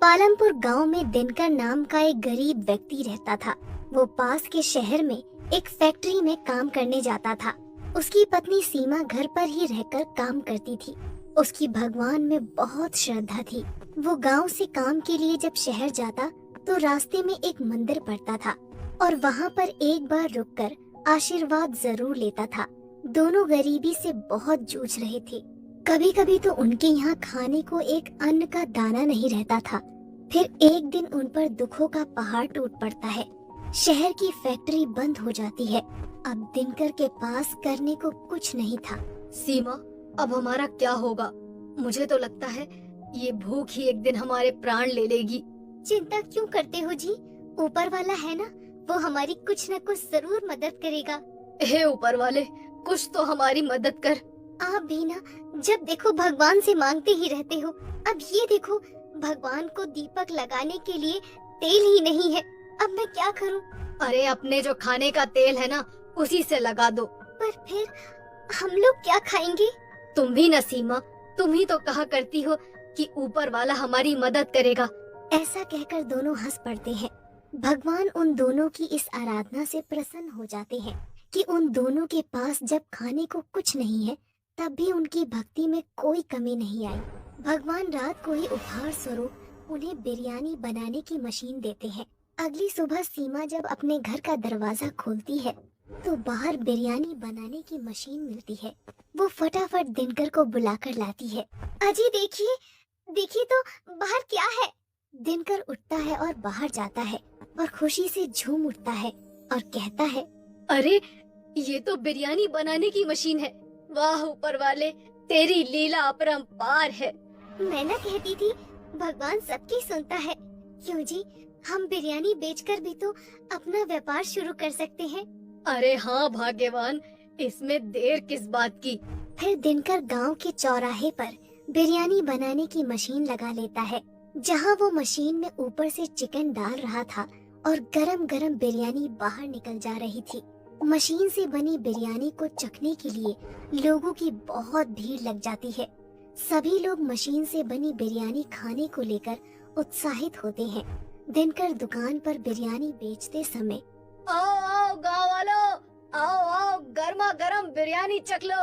पालमपुर गांव में दिनकर नाम का एक गरीब व्यक्ति रहता था। वो पास के शहर में एक फैक्ट्री में काम करने जाता था। उसकी पत्नी सीमा घर पर ही रहकर काम करती थी। उसकी भगवान में बहुत श्रद्धा थी। वो गांव से काम के लिए जब शहर जाता तो रास्ते में एक मंदिर पड़ता था और वहां पर एक बार रुककर आशीर्वाद जरूर लेता था। दोनों गरीबी से बहुत जूझ रहे थे। कभी कभी तो उनके यहाँ खाने को एक अन्न का दाना नहीं रहता था। फिर एक दिन उन पर दुखों का पहाड़ टूट पड़ता है। शहर की फैक्ट्री बंद हो जाती है। अब दिनकर के पास करने को कुछ नहीं था। सीमा, अब हमारा क्या होगा? मुझे तो लगता है ये भूख ही एक दिन हमारे प्राण ले लेगी। चिंता क्यों करते हो जी? ऊपर वाला है ना, वो हमारी कुछ न कुछ जरूर मदद करेगा। हे ऊपर वाले, कुछ तो हमारी मदद कर। आप भी ना जब देखो भगवान से मांगते ही रहते हो। अब ये देखो, भगवान को दीपक लगाने के लिए तेल ही नहीं है। अब मैं क्या करूं? अरे अपने जो खाने का तेल है ना, उसी से लगा दो। पर फिर हम लोग क्या खाएंगे? तुम भी न सीमा, तुम ही तो कहा करती हो कि ऊपर वाला हमारी मदद करेगा। ऐसा कहकर दोनों हंस पड़ते हैं। भगवान उन दोनों की इस आराधना से प्रसन्न हो जाते हैं कि उन दोनों के पास जब खाने को कुछ नहीं है तब भी उनकी भक्ति में कोई कमी नहीं आई। भगवान रात को ही उपहार स्वरूप उन्हें बिरयानी बनाने की मशीन देते हैं। अगली सुबह सीमा जब अपने घर का दरवाजा खोलती है तो बाहर बिरयानी बनाने की मशीन मिलती है। वो फटाफट दिनकर को बुलाकर लाती है। अजी देखिए, देखिए तो बाहर क्या है। दिनकर उठता है और बाहर जाता है और खुशी से झूम उठता है और कहता है, अरे ये तो बिरयानी बनाने की मशीन है। वाह ऊपर वाले, तेरी लीला अपरंपार है। मैं ना कहती थी भगवान सबकी सुनता है। क्यों जी, हम बिरयानी बेचकर भी तो अपना व्यापार शुरू कर सकते हैं। अरे हाँ भाग्यवान, इसमें देर किस बात की। फिर दिनकर गांव के चौराहे पर बिरयानी बनाने की मशीन लगा लेता है। जहां वो मशीन में ऊपर से चिकन डाल रहा था और गरम गरम बिरयानी बाहर निकल जा रही थी। मशीन से बनी बिरयानी को चखने के लिए लोगों की बहुत भीड़ लग जाती है। सभी लोग मशीन से बनी बिरयानी खाने को लेकर उत्साहित होते हैं। दिनकर दुकान पर बिरयानी बेचते समय, आओ आओ गाँव वालों, आओ आओ गर्मा गर्म बिरयानी चख लो,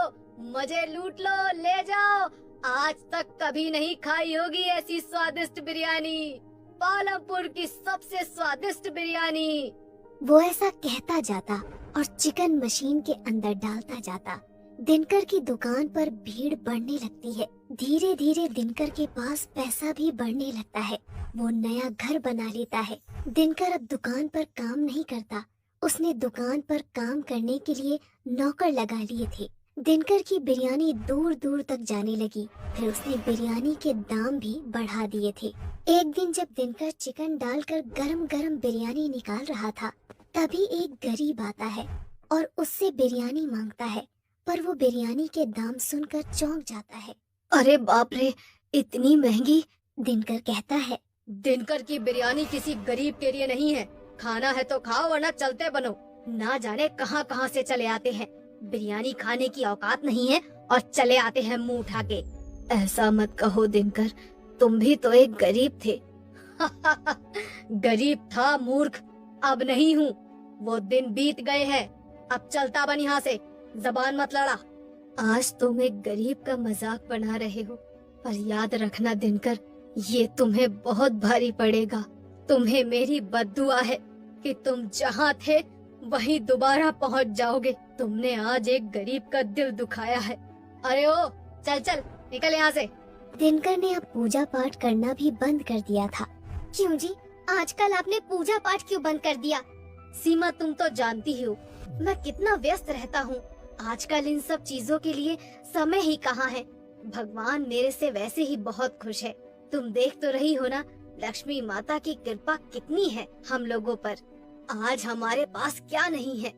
मजे लूट लो, ले जाओ। आज तक कभी नहीं खाई होगी ऐसी स्वादिष्ट बिरयानी, पालमपुर की सबसे स्वादिष्ट बिरयानी। वो ऐसा कहता जाता और चिकन मशीन के अंदर डालता जाता। दिनकर की दुकान पर भीड़ बढ़ने लगती है। धीरे धीरे दिनकर के पास पैसा भी बढ़ने लगता है। वो नया घर बना लेता है। दिनकर अब दुकान पर काम नहीं करता। उसने दुकान पर काम करने के लिए नौकर लगा लिए थे। दिनकर की बिरयानी दूर दूर तक जाने लगी। फिर उसने बिरयानी के दाम भी बढ़ा दिए थे। एक दिन जब दिनकर चिकन डालकर गरम गरम बिरयानी निकाल रहा था, तभी एक गरीब आता है और उससे बिरयानी मांगता है। पर वो बिरयानी के दाम सुनकर चौंक जाता है। अरे बाप रे, इतनी महंगी। दिनकर कहता है, दिनकर की बिरयानी किसी गरीब के लिए नहीं है। खाना है तो खाओ वरना चलते बनो। ना जाने कहां कहां से चले आते हैं। बिरयानी खाने की औकात नहीं है और चले आते हैं मुंह उठा के। ऐसा मत कहो दिनकर, तुम भी तो एक गरीब थे। गरीब था मूर्ख, अब नहीं हूँ। वो दिन बीत गए हैं। अब चलता बन यहाँ से, जबान मत लड़ा। आज तुम एक गरीब का मजाक बना रहे हो, पर याद रखना दिनकर, ये तुम्हें बहुत भारी पड़ेगा। तुम्हें मेरी बद्दुआ है कि तुम जहाँ थे वहीं दोबारा पहुँच जाओगे। तुमने आज एक गरीब का दिल दुखाया है। अरे ओ, चल चल निकल यहाँ से। दिनकर ने अब पूजा पाठ करना भी बंद कर दिया था। क्यों जी, आजकल आपने पूजा पाठ क्यों बंद कर दिया? सीमा, तुम तो जानती ही हो मैं कितना व्यस्त रहता हूँ। आजकल इन सब चीजों के लिए समय ही कहाँ है। भगवान मेरे से वैसे ही बहुत खुश है। तुम देख तो रही हो ना, लक्ष्मी माता की कृपा कितनी है हम लोगों पर। आज हमारे पास क्या नहीं है?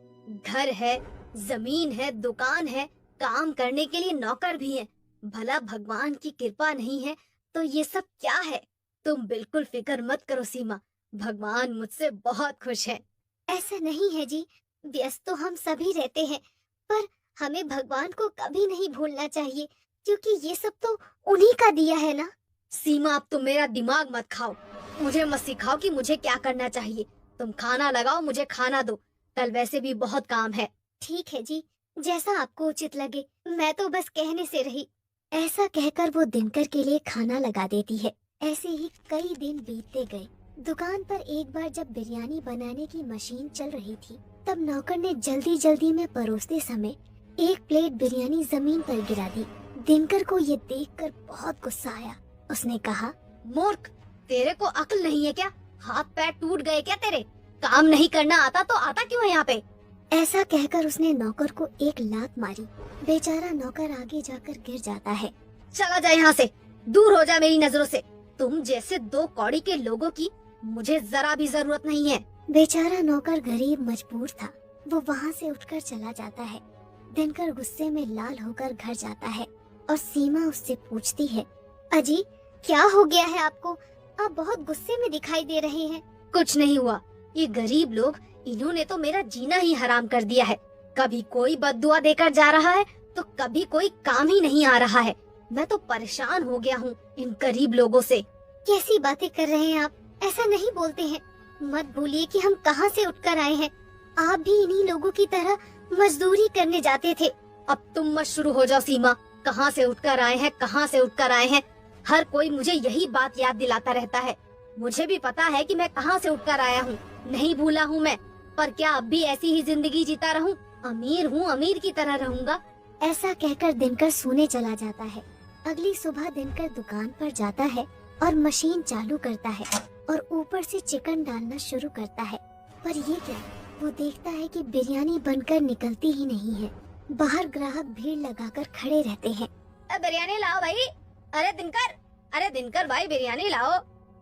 घर है, जमीन है, दुकान है, काम करने के लिए नौकर भी है। भला भगवान की कृपा नहीं है तो ये सब क्या है? तुम बिल्कुल फिक्र मत करो सीमा, भगवान मुझसे बहुत खुश है। ऐसा नहीं है जी, व्यस्त तो हम सभी रहते हैं, पर हमें भगवान को कभी नहीं भूलना चाहिए, क्योंकि ये सब तो उन्हीं का दिया है ना। सीमा, अब तुम मेरा दिमाग मत खाओ। मुझे मत सिखाओ कि मुझे क्या करना चाहिए। तुम खाना लगाओ, मुझे खाना दो, कल वैसे भी बहुत काम है। ठीक है जी, जैसा आपको उचित लगे, मैं तो बस कहने से रही। ऐसा कहकर वो दिनकर के लिए खाना लगा देती है। ऐसे ही कई दिन बीतते गए। दुकान पर एक बार जब बिरयानी बनाने की मशीन चल रही थी, तब नौकर ने जल्दी जल्दी में परोसते समय एक प्लेट बिरयानी जमीन पर गिरा दी। दिनकर को ये देखकर बहुत गुस्सा आया। उसने कहा, मूर्ख, तेरे को अक्ल नहीं है क्या? हाथ पैर टूट गए क्या तेरे? काम नहीं करना आता तो आता क्यों है यहाँ पे? ऐसा कहकर उसने नौकर को एक लात मारी। बेचारा नौकर आगे जाकर गिर जाता है। चला जा यहाँ से, दूर हो जा मेरी नजरों से। तुम जैसे दो कौड़ी के लोगों की मुझे जरा भी जरूरत नहीं है। बेचारा नौकर गरीब मजबूर था, वो वहाँ से उठकर चला जाता है। दिनकर गुस्से में लाल होकर घर जाता है और सीमा उससे पूछती है, अजी क्या हो गया है आपको? आप बहुत गुस्से में दिखाई दे रहे हैं। कुछ नहीं हुआ, ये गरीब लोग, इन्होंने तो मेरा जीना ही हराम कर दिया है। कभी कोई बद्दुआ देकर जा रहा है तो कभी कोई काम ही नहीं आ रहा है। मैं तो परेशान हो गया हूँ इन गरीब लोगों से। कैसी बातें कर रहे हैं आप? ऐसा नहीं बोलते हैं। मत भूलिए कि हम कहाँ से उठकर आए हैं। आप भी इन्हीं लोगों की तरह मजदूरी करने जाते थे। अब तुम मत शुरू हो जाओ सीमा। कहाँ से उठकर आए हैं, कहाँ से उठकर आए हैं, हर कोई मुझे यही बात याद दिलाता रहता है। मुझे भी पता है कि मैं कहाँ से उठकर आया हूँ, नहीं भूला हूँ मैं। पर क्या अब भी ऐसी ही जिंदगी जीता रहूं? अमीर हूँ, अमीर की तरह रहूंगा। ऐसा कहकर दिनकर सोने चला जाता है। अगली सुबह दिनकर दुकान पर जाता है और मशीन चालू करता है और ऊपर से चिकन डालना शुरू करता है। पर ये क्या, वो देखता है कि बिरयानी बनकर निकलती ही नहीं है। बाहर ग्राहक भीड़ लगाकर खड़े रहते हैं। बिरयानी लाओ भाई। अरे दिनकर भाई, बिरयानी लाओ।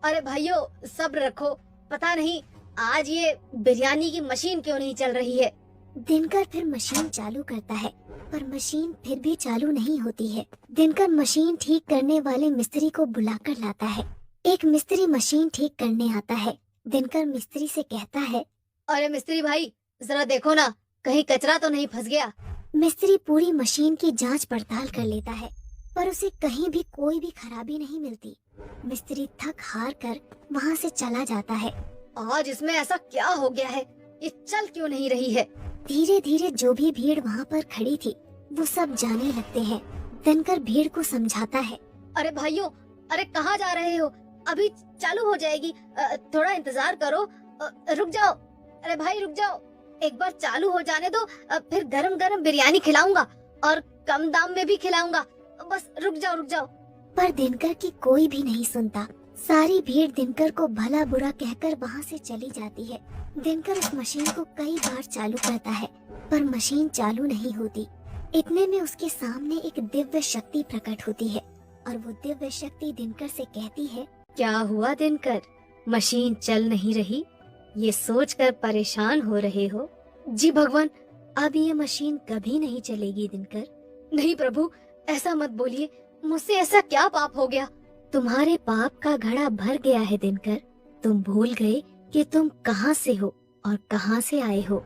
अरे भाइयों सब्र रखो, पता नहीं आज ये बिरयानी की मशीन क्यों नहीं चल रही है। दिनकर फिर मशीन चालू करता है पर मशीन फिर भी चालू नहीं होती है। दिनकर मशीन ठीक करने वाले मिस्त्री को बुलाकर लाता है। एक मिस्त्री मशीन ठीक करने आता है। दिनकर मिस्त्री से कहता है, अरे मिस्त्री भाई जरा देखो ना, कहीं कचरा तो नहीं फंस गया। मिस्त्री पूरी मशीन की जांच पड़ताल कर लेता है पर उसे कहीं भी कोई भी खराबी नहीं मिलती। मिस्त्री थक हार कर वहाँ से चला जाता है। आज इसमें ऐसा क्या हो गया है, ये चल क्यों नहीं रही है? धीरे धीरे जो भी भीड़ वहाँ पर खड़ी थी वो सब जाने लगते हैं। दिनकर भीड़ को समझाता है, अरे भाइयों, अरे कहाँ जा रहे हो? अभी चालू हो जाएगी, थोड़ा इंतजार करो। रुक जाओ, अरे भाई रुक जाओ, एक बार चालू हो जाने दो, फिर गरम गरम बिरयानी खिलाऊंगा और कम दाम में भी खिलाऊंगा। बस रुक जाओ। पर दिनकर की कोई भी नहीं सुनता। सारी भीड़ दिनकर को भला बुरा कहकर वहाँ से चली जाती है। दिनकर उस मशीन को कई बार चालू करता है पर मशीन चालू नहीं होती। इतने में उसके सामने एक दिव्य शक्ति प्रकट होती है और वो दिव्य शक्ति दिनकर से कहती है, क्या हुआ दिनकर, मशीन चल नहीं रही? ये सोचकर परेशान हो रहे हो? जी भगवान, अब ये मशीन कभी नहीं चलेगी दिनकर। नहीं प्रभु, ऐसा मत बोलिए, मुझसे ऐसा क्या पाप हो गया? तुम्हारे पाप का घड़ा भर गया है दिनकर। तुम भूल गए कि तुम कहाँ से हो और कहाँ से आए हो।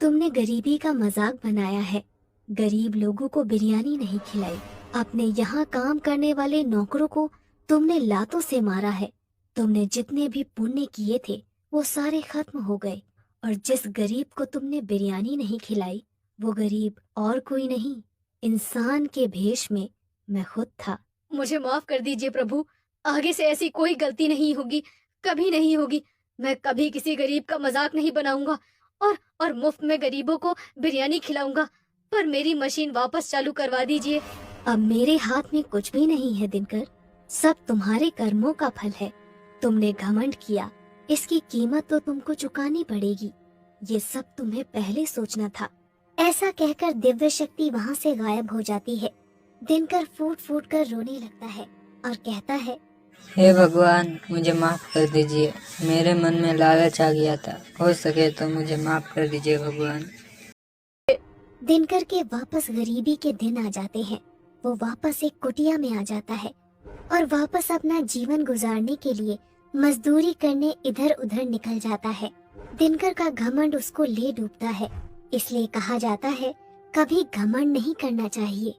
तुमने गरीबी का मजाक बनाया है, गरीब लोगों को बिरयानी नहीं खिलाई। अपने यहाँ काम करने वाले नौकरों को तुमने लातों से मारा है। तुमने जितने भी पुण्य किए थे वो सारे खत्म हो गए और जिस गरीब को तुमने बिरयानी नहीं खिलाई वो गरीब और कोई नहीं, इंसान के भेष में मैं खुद था। मुझे माफ कर दीजिए प्रभु, आगे से ऐसी कोई गलती नहीं होगी, कभी नहीं होगी। मैं कभी किसी गरीब का मजाक नहीं बनाऊंगा और मुफ्त में गरीबों को बिरयानी खिलाऊंगा। पर मेरी मशीन वापस चालू करवा दीजिए। अब मेरे हाथ में कुछ भी नहीं है दिनकर, सब तुम्हारे कर्मों का फल है। तुमने घमंड किया, इसकी कीमत तो तुमको चुकानी पड़ेगी। ये सब तुम्हें पहले सोचना था। ऐसा कहकर दिव्य शक्ति वहाँ से गायब हो जाती है। दिनकर फूट फूट कर रोने लगता है और कहता है, हे भगवान, मुझे माफ कर दीजिए। मेरे मन में लालच आ गया था, हो सके तो मुझे माफ कर दीजिए भगवान। दिनकर के वापस गरीबी के दिन आ जाते हैं। वो वापस एक कुटिया में आ जाता है और वापस अपना जीवन गुजारने के लिए मजदूरी करने इधर उधर निकल जाता है। दिनकर का घमंड उसको ले डूबता है। इसलिए कहा जाता है, कभी घमंड नहीं करना चाहिए।